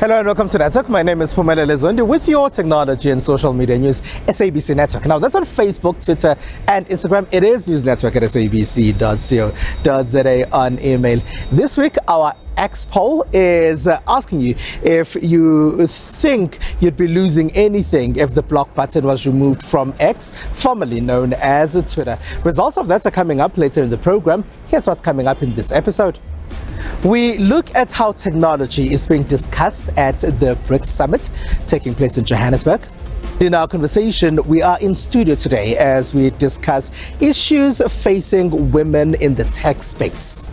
Hello and welcome to Network. My name is Pumela Lezondi with your technology and social media news, SABC Network. Now that's on Facebook, Twitter and Instagram. It is News Network at sabc.co.za on email. This week our X poll is asking you if you think you'd be losing anything if the block button was removed from X, formerly known as Twitter. Results of that are coming up later in the program. Here's what's coming up in this episode. We look at how technology is being discussed at the BRICS summit taking place in Johannesburg. In our conversation, we are in studio today as we discuss issues facing women in the tech space.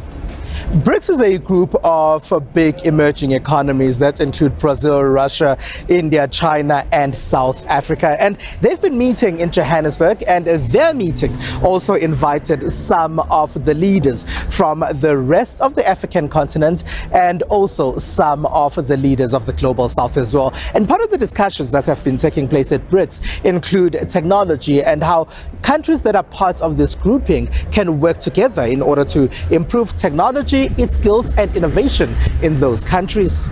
BRICS is a group of big emerging economies that include Brazil, Russia, India, China, and South Africa. And they've been meeting in Johannesburg, and their meeting also invited some of the leaders from the rest of the African continent and also some of the leaders of the global south as well. And part of the discussions that have been taking place at BRICS include technology and how countries that are part of this grouping can work together in order to improve technology, its skills and innovation in those countries.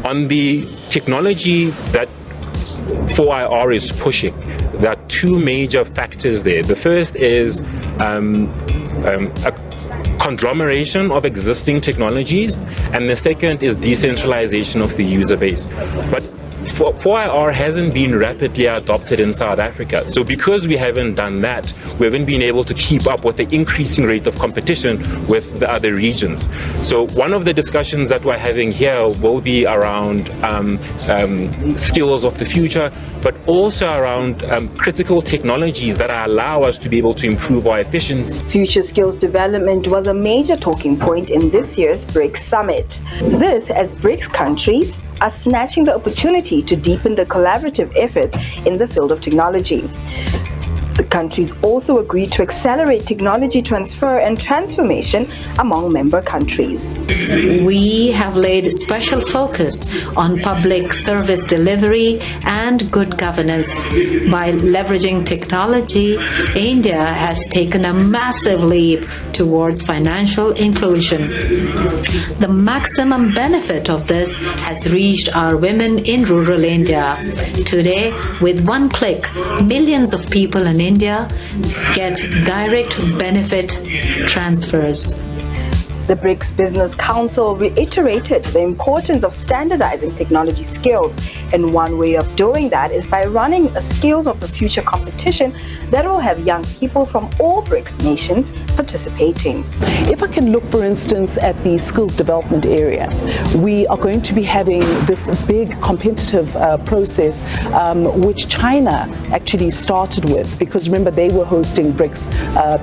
On the technology that 4IR is pushing, there are two major factors there. The first is a conglomeration of existing technologies, and the second is decentralization of the user base. But 4IR hasn't been rapidly adopted in South Africa. So because we haven't done that, we haven't been able to keep up with the increasing rate of competition with the other regions. So one of the discussions that we're having here will be around skills of the future, but also around critical technologies that allow us to be able to improve our efficiency. Future skills development was a major talking point in this year's BRICS summit. This as BRICS countries are snatching the opportunity to deepen the collaborative efforts in the field of technology. The countries also agreed to accelerate technology transfer and transformation among member countries. We have laid special focus on public service delivery and good governance. By leveraging technology, India has taken a massive leap towards financial inclusion. The maximum benefit of this has reached our women in rural India. Today, with one click, millions of people in India get direct benefit transfers. The BRICS Business Council reiterated the importance of standardizing technology skills, and one way of doing that is by running a Skills of the Future competition that will have young people from all BRICS nations participating. If I can look, for instance, at the skills development area, we are going to be having this big competitive process, which China actually started with, because remember they were hosting BRICS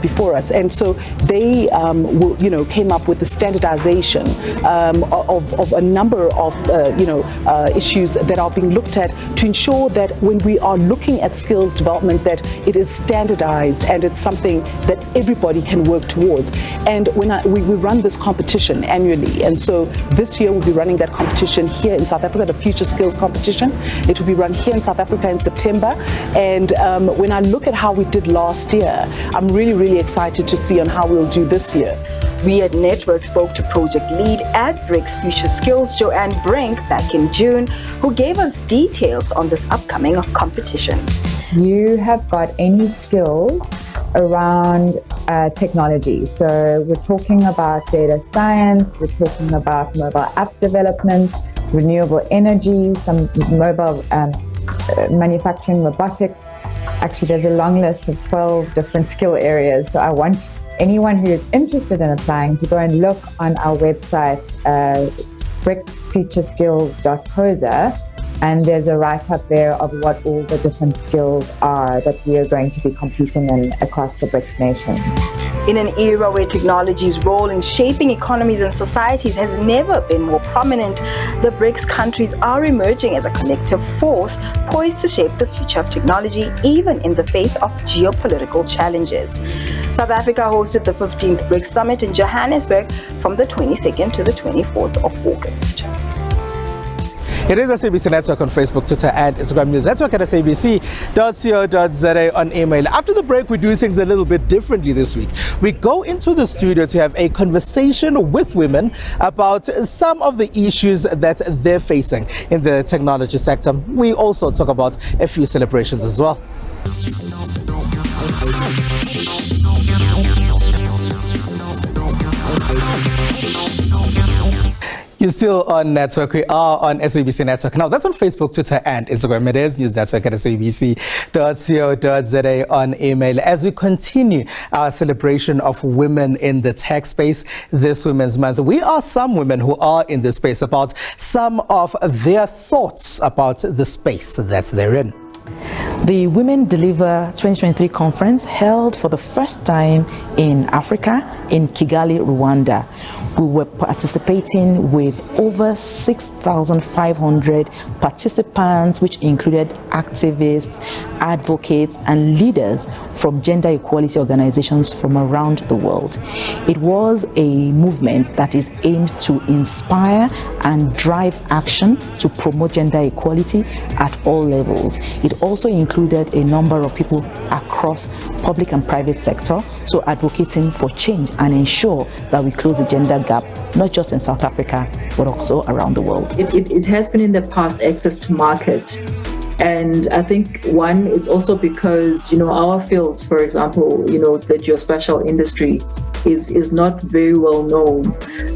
before us, and so they came up with the standardization of a number of issues that are being looked at to ensure that when we are looking at skills development, that it is standardized and it's something that everybody can work towards. And when we run this competition annually, and so this year we'll be running that competition here in South Africa, the Future Skills competition. It will be run here in South Africa in September. And when I look at how we did last year, I'm really, really excited to see on how we'll do this year. We at Network spoke to project lead at BRICS Future Skills, Joanne Brink, back in June, who gave us details on this upcoming competition. You have got any skills around technology. So we're talking about data science, we're talking about mobile app development, renewable energy, some mobile manufacturing, robotics. Actually, there's a long list of 12 different skill areas. So I want anyone who is interested in applying to go and look on our website, bricsfutureskills.co.za, and there's a write-up there of what all the different skills are that we are going to be competing in across the BRICS nations. In an era where technology's role in shaping economies and societies has never been more prominent, the BRICS countries are emerging as a collective force poised to shape the future of technology, even in the face of geopolitical challenges. South Africa hosted the 15th BRICS Summit in Johannesburg from the 22nd to the 24th of August. It is SABC Network on Facebook, Twitter, and Instagram. News Network at sabc.co.za on email. After the break, we do things a little bit differently this week. We go into the studio to have a conversation with women about some of the issues that they're facing in the technology sector. We also talk about a few celebrations as well. You're still on Network. We are on SABC Network. Now, that's on Facebook, Twitter, and Instagram. It is News Network at sabc.co.za on email. As we continue our celebration of women in the tech space this Women's Month, we ask some women who are in this space about some of their thoughts about the space that they're in. The Women Deliver 2023 conference held for the first time in Africa in Kigali, Rwanda. We were participating with over 6,500 participants, which included activists, advocates, and leaders from gender equality organizations from around the world. It was a movement that is aimed to inspire and drive action to promote gender equality at all levels. It also included a number of people across public and private sector, so advocating for change and ensure that we close the gender gap, not just in South Africa, but also around the world. It has been in the past access to market. And I think one is also because, our field, for example, the geospatial industry is not very well known.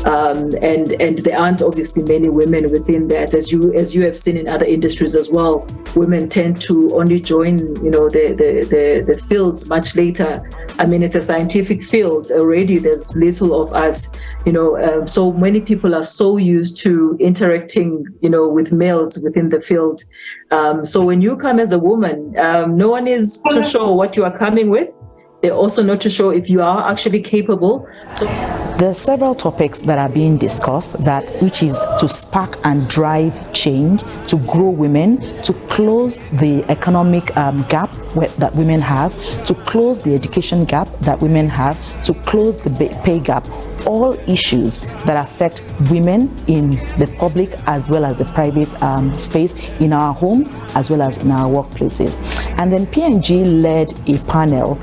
And there aren't obviously many women within that. As you have seen in other industries as well, women tend to only join, the fields much later. I mean, it's a scientific field already. There's little of us, so many people are so used to interacting, with males within the field. So when you come as a woman, no one is too sure what you are coming with. They're also not too sure if you are actually capable. There are several topics that are being discussed, which is to spark and drive change, to grow women, to close the economic gap that women have, to close the education gap that women have, to close the pay gap. All issues that affect women in the public as well as the private space, in our homes as well as in our workplaces. And then P&G led a panel,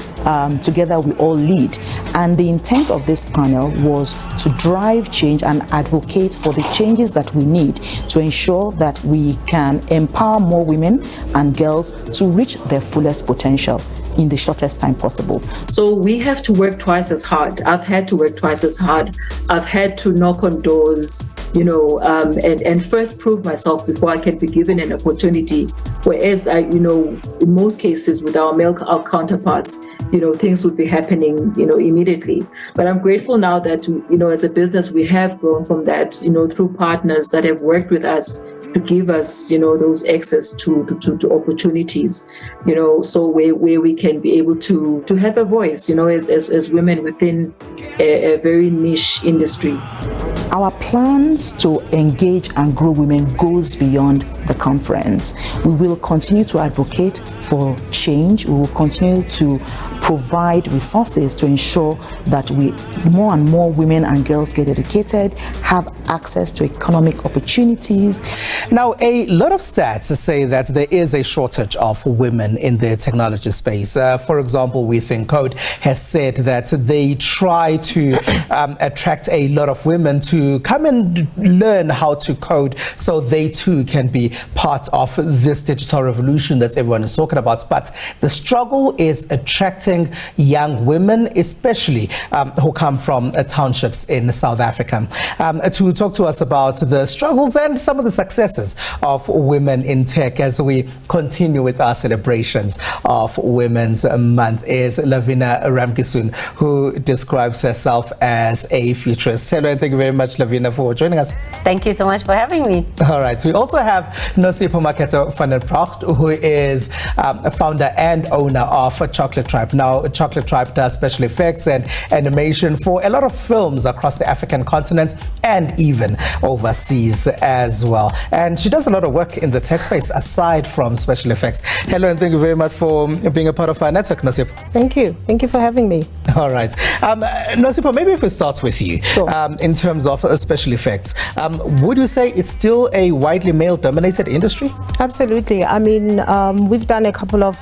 Together We All Lead. And the intent of this panel was to drive change and advocate for the changes that we need to ensure that we can empower more women and girls to reach their fullest potential in the shortest time possible. So we have to work twice as hard. I've had to work twice as hard. I've had to knock on doors, and first prove myself before I can be given an opportunity. Whereas, in most cases with our male counterparts, things would be happening, immediately. But I'm grateful now that, as a business, we have grown from that, through partners that have worked with us to give us, those access to opportunities, so where we can be able to have a voice, as women within a very niche industry. Our plans to engage and grow women goes beyond the conference. We will continue to advocate for change. We will continue to provide resources to ensure that more and more women and girls get educated, have access to economic opportunities. Now, a lot of stats say that there is a shortage of women in the technology space. For example, We Think Code has said that they try to attract a lot of women to come and learn how to code so they too can be part of this digital revolution that everyone is talking about. But the struggle is attracting young women, especially who come from townships in South Africa. To talk to us about the struggles and some of the successes of women in tech as we continue with our celebrations of Women's Month is Lavina Ramkisoon, who describes herself as a futurist. Hello, and thank you very much, Lavina, for joining us. Thank you so much for having me. All right. We also have Nosipho Maketo van der Pracht, who is a founder and owner of Chocolate Tribe. Now, Chocolate Tribe does special effects and animation for a lot of films across the African continent and even overseas as well. And she does a lot of work in the tech space aside from special effects. Hello, and thank you very much for being a part of our network, Nosipho. Thank you. Thank you for having me. All right. Nosipho, maybe if we start with you, Sure. In terms of special effects, would you say it's still a widely male-dominated industry? Absolutely. I mean, we've done a couple of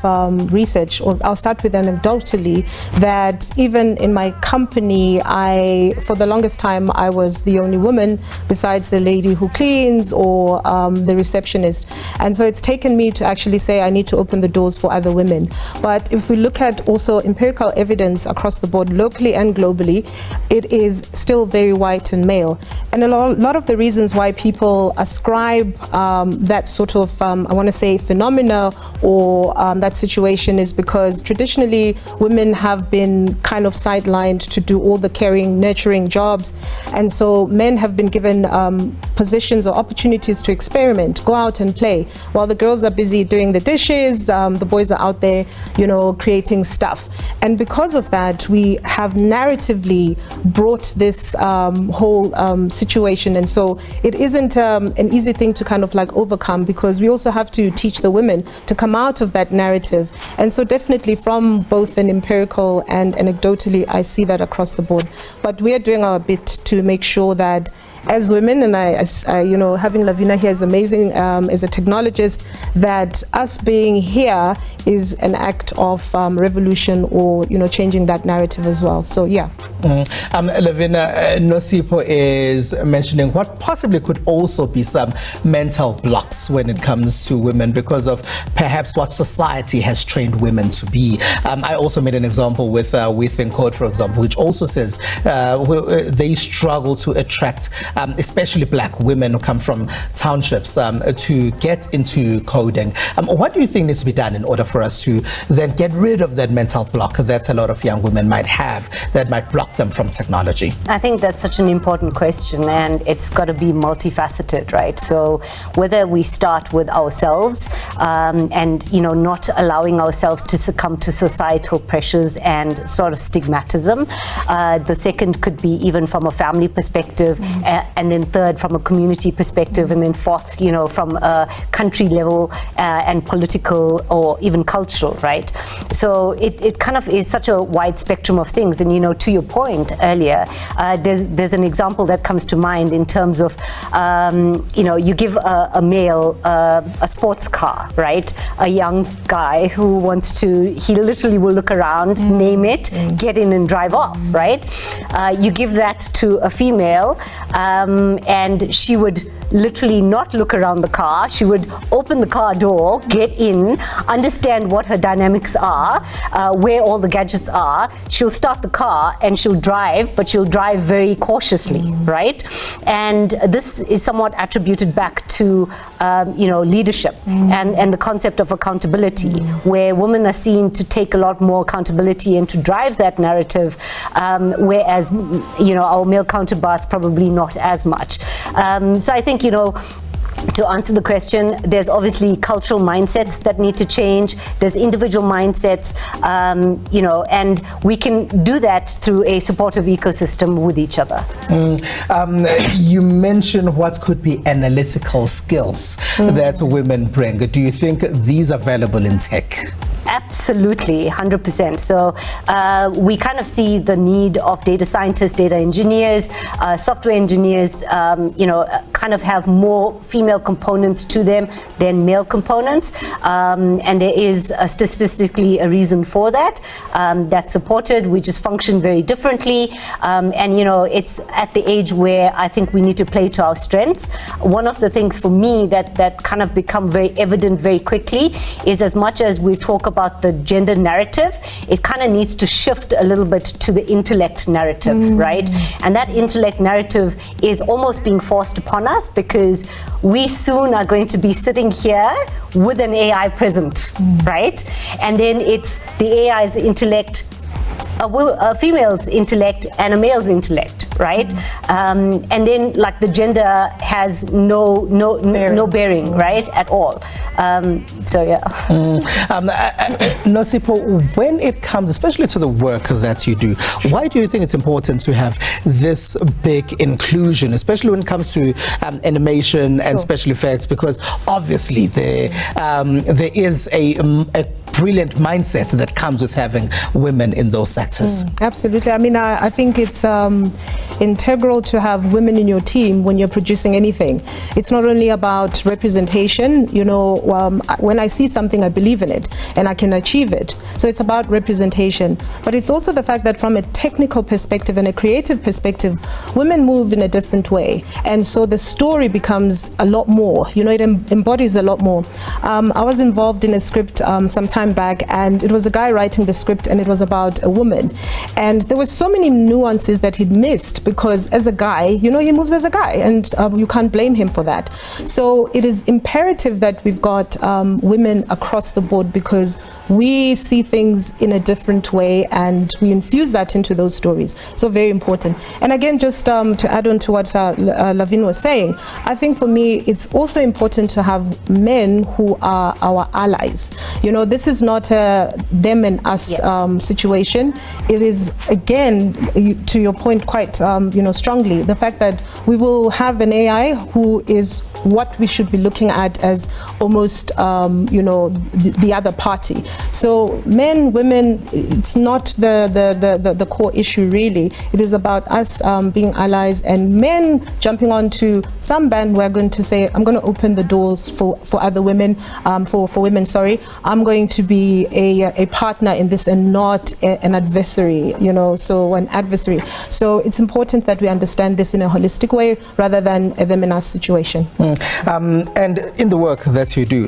research, or I'll start with anecdotally, that even in my company, for the longest time, I was the only woman besides the lady who cleans or the receptionist. And so it's taken me to actually say I need to open the doors for other women. But if we look at also empirical evidence across the board, locally and globally, it is still very white and male. And a lot of the reasons why people ascribe that sort of, I want to say, phenomena or that situation is because traditionally women have been kind of sidelined to do all the caring, nurturing jobs. And so men have been given positions or opportunities to experiment, go out and play. While the girls are busy doing the dishes, the boys are out there, creating stuff. And because of that, we have narratively brought this whole situation. And so it isn't an easy thing to kind of like overcome, because we also have to teach the women to come out of that narrative. And so definitely from both an empirical and anecdotally, I see that across the board. But we are doing our bit to make sure that as women, and having Lavina here is amazing as a technologist, that us being here is an act of revolution or changing that narrative as well. So yeah. Lavina, Nosipho is mentioning what possibly could also be some mental blocks when it comes to women because of perhaps what society has trained women to be. I also made an example with Think Code, for example, which also says they struggle to attract especially black women who come from townships to get into coding. What do you think needs to be done in order for us to then get rid of that mental block that a lot of young women might have that might block them from technology? I think that's such an important question, and it's got to be multifaceted, right? So whether we start with ourselves and not allowing ourselves to succumb to societal pressures and sort of stigmatism. The second could be even from a family perspective, and then third from a community perspective, and then fourth, from a country level and political or even cultural, right? So it kind of is such a wide spectrum of things. And to your point earlier, there's an example that comes to mind in terms of you give a male a sports car, right? A young guy who wants to, he literally will look around, name it, get in and drive off, right? You give that to a female, and she would literally not look around the car. She would open the car door, get in, understand what her dynamics are, where all the gadgets are. She'll start the car and she'll drive, but she'll drive very cautiously, right? And this is somewhat attributed back to leadership and the concept of accountability, where women are seen to take a lot more accountability and to drive that narrative, whereas our male counterparts probably not as much. So I think to answer the question, there's obviously cultural mindsets that need to change. There's individual mindsets, and we can do that through a supportive ecosystem with each other. You mentioned what could be analytical skills that women bring. Do you think these are valuable in tech? Absolutely, 100%. So we kind of see the need of data scientists, data engineers, software engineers, kind of have more female components to them than male components. And there is statistically a reason for that. That's supported. We just function very differently. And, it's at the age where I think we need to play to our strengths. One of the things for me that kind of become very evident very quickly is, as much as we talk about the gender narrative, it kind of needs to shift a little bit to the intellect narrative, right? And that intellect narrative is almost being forced upon us, because we soon are going to be sitting here with an AI present, right? And then it's the AI's intellect, a female's intellect and a male's intellect, right? And then like the gender has no bearing, right, at all. So yeah. Nosipho, when it comes especially to the work that you do, why do you think it's important to have this big inclusion, especially when it comes to animation and special effects? Because obviously there is a brilliant mindset that comes with having women in those sectors. Absolutely. I mean, I think it's integral to have women in your team when you're producing anything. It's not only about representation. You know, when I see something, I believe in it and I can achieve it. So it's about representation. But it's also the fact that from a technical perspective and a creative perspective, women move in a different way. And so the story becomes a lot more. You know, it embodies a lot more. I was involved in a script some time back, and it was a guy writing the script, and it was about a woman. And there were so many nuances that he'd missed because as a guy, you know, he moves as a guy, and you can't blame him for that. So it is imperative that we've got women across the board because we see things in a different way and we infuse that into those stories. So very important. And again, just to add on to what Lavin was saying, I think for me, it's also important to have men who are our allies. You know, this is not a them and us situation. It is, again, to your point quite, you know, strongly, the fact that we will have an AI who is what we should be looking at as almost, you know, the other party. So men, women, it's not the core issue really. It is about us being allies and men jumping onto some bandwagon to say, I'm going to open the doors for other women, for women, sorry. I'm going to be a partner in this and not an adversary, you know, so an adversary. So it's important that we understand this in a holistic way rather than a them and us situation. And in the work that you do,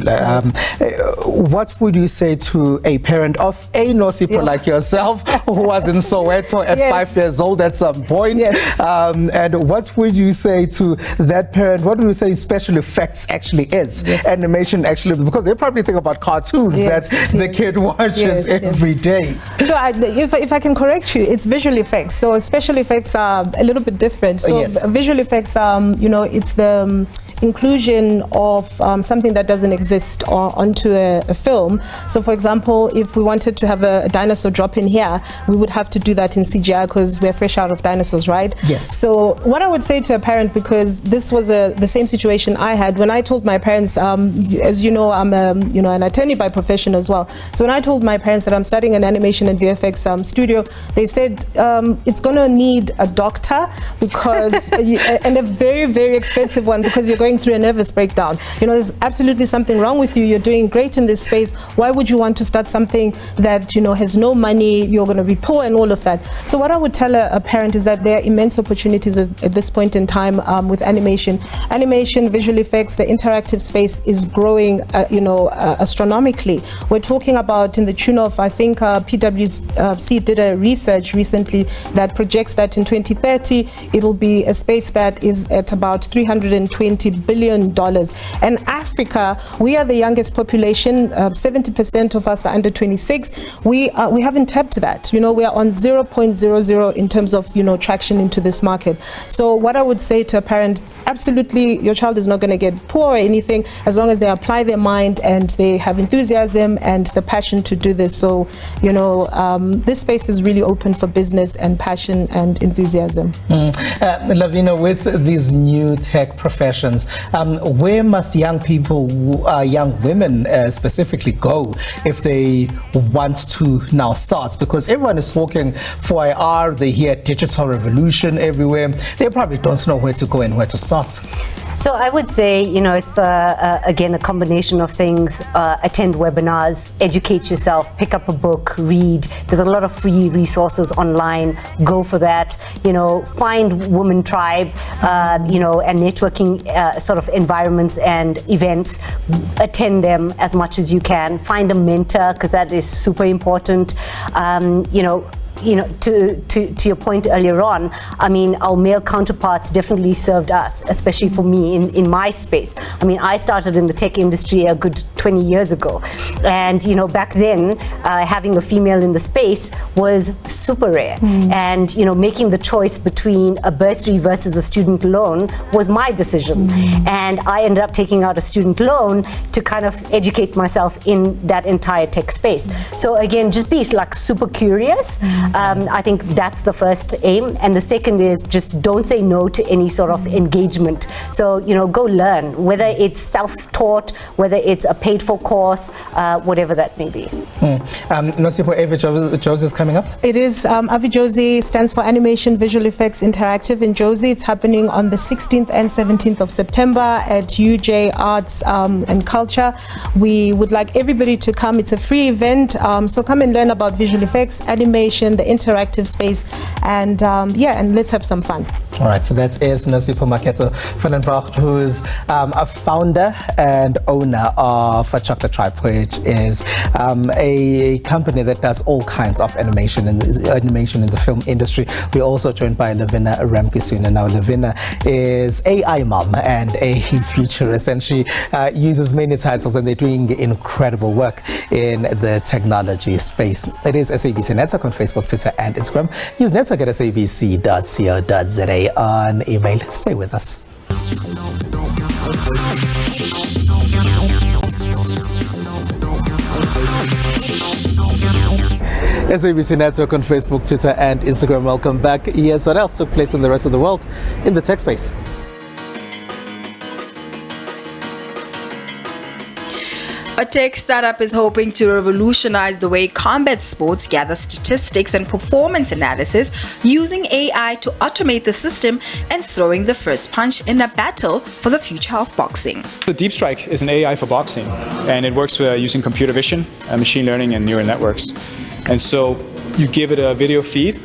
what would you say to a parent of a Nosipho like yourself who was in Soweto at 5 years old at some point? And what would you say to that parent? What would you say special effects actually is? Animation actually, because they probably think about cartoons that the kid watches every day. So if I can correct you, it's visual effects. So special effects are a little bit different. So visual effects, you know, it's the inclusion of something that doesn't exist onto a film. So for example, if we wanted to have a dinosaur drop in here, we would have to do that in CGI because we're fresh out of dinosaurs, right? Yes. So what I would say to a parent, because this was the same situation I had when I told my parents, as you know, I'm you know, an attorney by profession as well. So when I told my parents that I'm starting an animation and VFX studio, they said it's going to need a doctor because and a very, very expensive one because you're going through a nervous breakdown. You know, there's absolutely something wrong with you. You're doing great in this space. Why would you want to start something that, you know, has no money? You're going to be poor and all of that. So what I would tell a parent is that there are immense opportunities at this point in time with animation. Animation, visual effects, the interactive space is growing, you know, astronomically. We're talking about in the tune of, I think PwC did a research recently that projects that in 2030, it'll be a space that is at about $320 billion. And Africa, we are the youngest population. 70% of us are under 26. We haven't tapped that. You know, we are on 0.00 in terms of, you know, traction into this market. So what I would say to a parent, absolutely, your child is not going to get poor or anything as long as they apply their mind and they have enthusiasm and the passion to do this. So, you know, this space is really open for business and passion and enthusiasm. Lavina, with these new tech professions, where must young people, young women specifically, go if they want to now start? Because everyone is talking 4IR, they hear digital revolution everywhere. They probably don't know where to go and where to start. So I would say, you know, it's again a combination of things. Attend webinars, educate yourself, pick up a book, read. There's a lot of free resources online. Go for that. You know, find Women Tribe, you know, and networking sort of environments and events. Attend them as much as you can. Find a mentor because that is super important. You know, to your point earlier on, I mean, our male counterparts definitely served us, especially for me in my space. I mean, I started in the tech industry a good 20 years ago. And, you know, back then, having a female in the space was super rare. And, you know, making the choice between a bursary versus a student loan was my decision. And I ended up taking out a student loan to kind of educate myself in that entire tech space. So again, just be like super curious. I think that's the first aim. And the second is just don't say no to any sort of engagement. So, go learn, whether it's self-taught, whether it's a paid-for course, whatever that may be. Nosipho, Avijozi is coming up? It is, Avijozi stands for Animation Visual Effects Interactive in Jozi. It's happening on the 16th and 17th of September at UJ Arts and Culture. We would like everybody to come. It's a free event, so come and learn about visual effects, animation, the interactive space, and and let's have some fun. All right, so that is Nosipho Maketso van den Broek, who's a founder and owner of Chocolate Tribe, which is a company that does all kinds of animation in the film industry. We're also joined by Lavina Ramkissoon. Now, Lavina is AI mom and a futurist, and she uses many titles, and they're doing incredible work in the technology space. It is SABC Network on Facebook, Twitter, and Instagram. Use network at sabc.co.za on email. Stay with us. SABC Network on Facebook, Twitter, and Instagram. Welcome back. Here's what else took place in the rest of the world in the tech space. A tech startup is hoping to revolutionize the way combat sports gather statistics and performance analysis using AI to automate the system and throwing the first punch in a battle for the future of boxing. The Deep Strike is an AI for boxing, and it works using computer vision, machine learning, and neural networks. And so you give it a video feed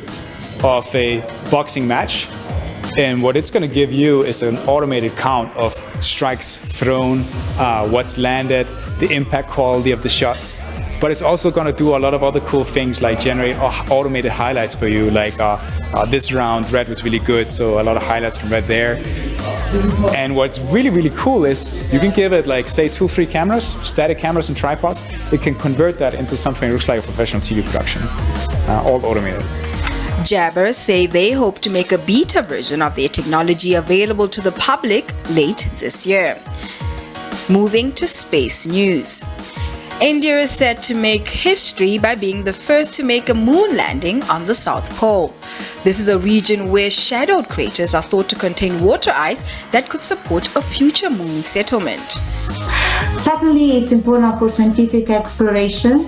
of a boxing match, and what it's going to give you is an automated count of strikes thrown, what's landed, the impact quality of the shots. But it's also going to do a lot of other cool things like generate automated highlights for you, like this round, red was really good, so a lot of highlights from red there. And what's really, really cool is you can give it, like, say, 2-3 cameras, static cameras and tripods. It can convert that into something that looks like a professional TV production, all automated. Jabbers say they hope to make a beta version of their technology available to the public late this year. Moving to space news. India is set to make history by being the first to make a moon landing on the South Pole. This is a region where shadowed craters are thought to contain water ice that could support a future moon settlement. Certainly, it's important for scientific exploration.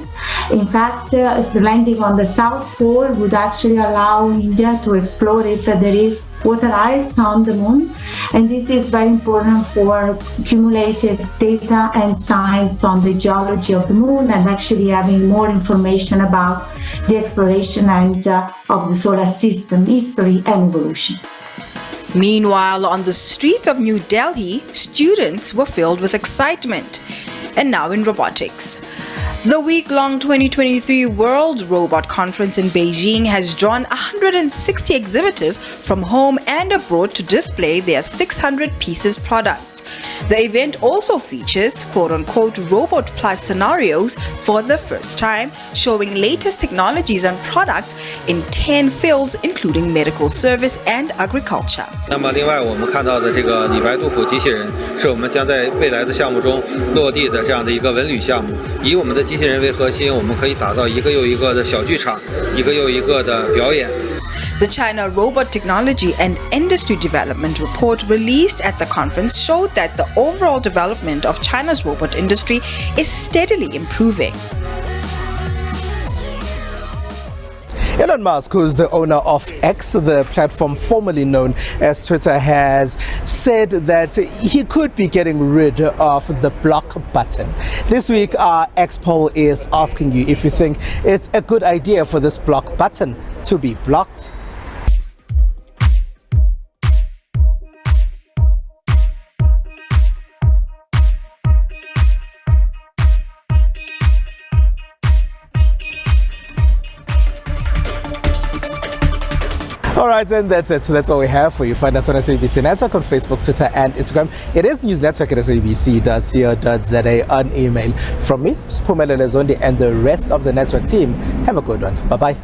In fact, the landing on the South Pole would actually allow India to explore if there is water ice on the moon, and this is very important for cumulative data and science on the geology of the moon, and actually having more information about the exploration and of the solar system history and evolution. Meanwhile, on the streets of New Delhi, students were filled with excitement. And now in robotics. The week-long 2023 World Robot Conference in Beijing has drawn 160 exhibitors from home and abroad to display their 600 pieces products. The event also features quote-unquote Robot Plus scenarios for the first time, showing latest technologies and products in 10 fields, including medical service and agriculture. 那么另外我们看到的这个李白杜甫机器人是我们将在未来的项目中落地的这样的一个文旅项目，以我们的机器人为核心，我们可以打造一个又一个的小剧场，一个又一个的表演。 The China Robot Technology and Industry Development Report released at the conference showed that the overall development of China's robot industry is steadily improving. Elon Musk, who's the owner of X, the platform formerly known as Twitter, has said that he could be getting rid of the block button. This week, our X poll is asking you if you think it's a good idea for this block button to be blocked. All right, and that's it. So that's all we have for you. Find us on SABC Network on Facebook, Twitter, and Instagram. It is News Network at sabc.co.za on email. From me, Spumelele Zondi, and the rest of the network team, have a good one. Bye-bye.